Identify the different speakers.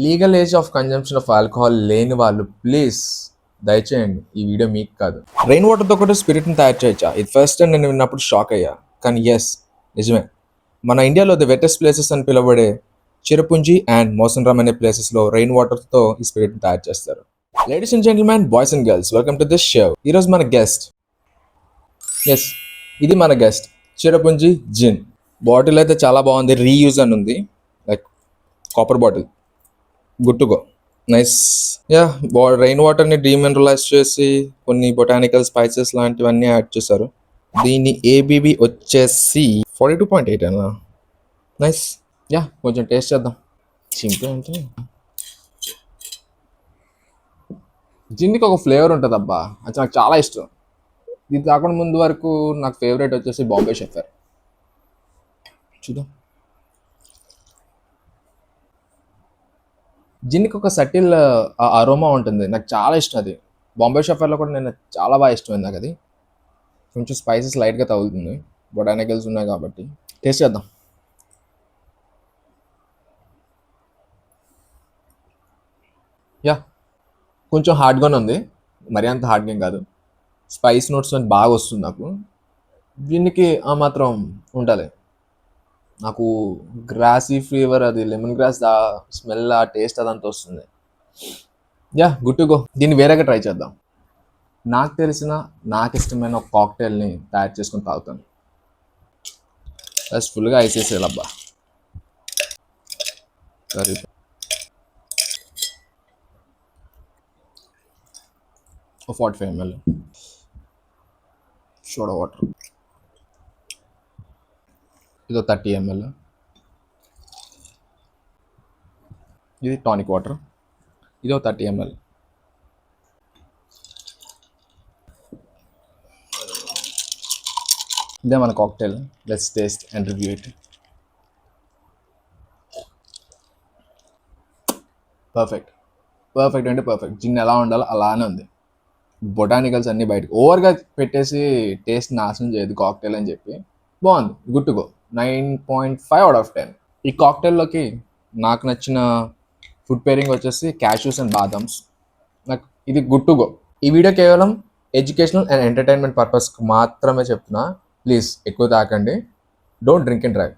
Speaker 1: Legal age of consumption of alcohol లేని వాళ్ళు please దయచేయండి, ఈ వీడియో మీకు కాదు. రెయిన్ వాటర్తో కూడా స్పిరిట్ని తయారు చేయొచ్చా? ఇది ఫస్ట్ టైం నేను విన్నప్పుడు షాక్ అయ్యా. కానీ ఎస్, నిజమే. మన ఇండియాలో ది వెటెస్ట్ ప్లేసెస్ అని పిలువబడే చిరపుంజి అండ్ మోసన్రామ్ అనే ప్లేసెస్లో రెయిన్ వాటర్తో ఈ స్పిరిట్ని తయారు చేస్తారు. Ladies and gentlemen, boys and girls, welcome to this show. ఈరోజు మన గెస్ట్, ఎస్, ఇది మన గెస్ట్ చిరపుంజి జిన్. బాటిల్ అయితే చాలా బాగుంది, రీయూజ్ అని ఉంది, like copper bottle. Good to go, nice. Yeah, rain వాటర్ని డీమినరలైజ్ చేసి కొన్ని బొటానికల్ స్పైసెస్ లాంటివన్నీ యాడ్ చేశారు. దీని ఏబీబీ వచ్చేసి 42.8 అన్నా. నైస్. యా, కొంచెం టేస్ట్ చేద్దాం. సింపుల్ అంటే జిన్కి ఒక ఫ్లేవర్ ఉంటుంది అబ్బా, అది నాకు చాలా ఇష్టం. ఇది కాకుండా ముందు వరకు నాకు ఫేవరెట్ వచ్చేసి బాంబే షెఫర్. చూద్దాం. జిన్కి ఒక సటిల్ అరోమా ఉంటుంది, నాకు చాలా ఇష్టం అది. బాంబే షెఫర్లో కూడా నేను చాలా బాగా ఇష్టమైంది నాకు అది. కొంచెం స్పైసెస్ లైట్గా తగులుతుంది, బొటానికల్స్ ఉన్నాయి కాబట్టి. టేస్ట్ చేద్దాం. యా, కొంచెం హార్డ్గానే ఉంది, మరీ అంత హార్డ్గా ఏం కాదు. స్పైస్ నోట్స్ అని బాగా వస్తుంది నాకు. దీనికి ఆ మాత్రం ఉంటుంది. నాకు గ్రాసీ ఫ్లేవర్, అది లెమన్ గ్రాస్ ఆ స్మెల్, ఆ టేస్ట్ అదంతా వస్తుంది. Yeah, good to go. దీన్ని వేరేగా ట్రై చేద్దాం. నాకు తెలిసిన, నాకు ఇష్టమైన ఒక కాక్టైల్ని తయారు చేసుకుని తాగుతాను. ప్లస్ ఫుల్గా ఐస్ వేసేయాలబ్బా. సరే, ఒక 45 ml సోడా వాటర్, ఇదో 30 ml, ఇది టానిక్ వాటర్, ఇదో 30 ml. ఇదే మన cocktail. Let's taste and review it. Perfect, perfect అంటే పర్ఫెక్ట్. జిన్ ఎలా ఉండాలో అలానే ఉంది. బొటానికల్స్ అన్నీ బయటకు ఓవర్గా పెట్టేసి టేస్ట్ నాశనం చేయదు కాక్టైల్ అని చెప్పి. బాగుంది, గుడ్ టు గో. 9.5/10. ఈ కాక్టైల్లోకి నాకు నచ్చిన ఫుడ్ పేరింగ్ వచ్చేసి క్యాష్యూస్ అండ్ బాదమ్స్. నాకు ఇది గుడ్ టు గో. ఈ వీడియో కేవలం ఎడ్యుకేషనల్ అండ్ ఎంటర్టైన్మెంట్ పర్పస్కి మాత్రమే చెప్తున్నా. ప్లీజ్ ఎక్కువ తాకండి. Don't drink and drive.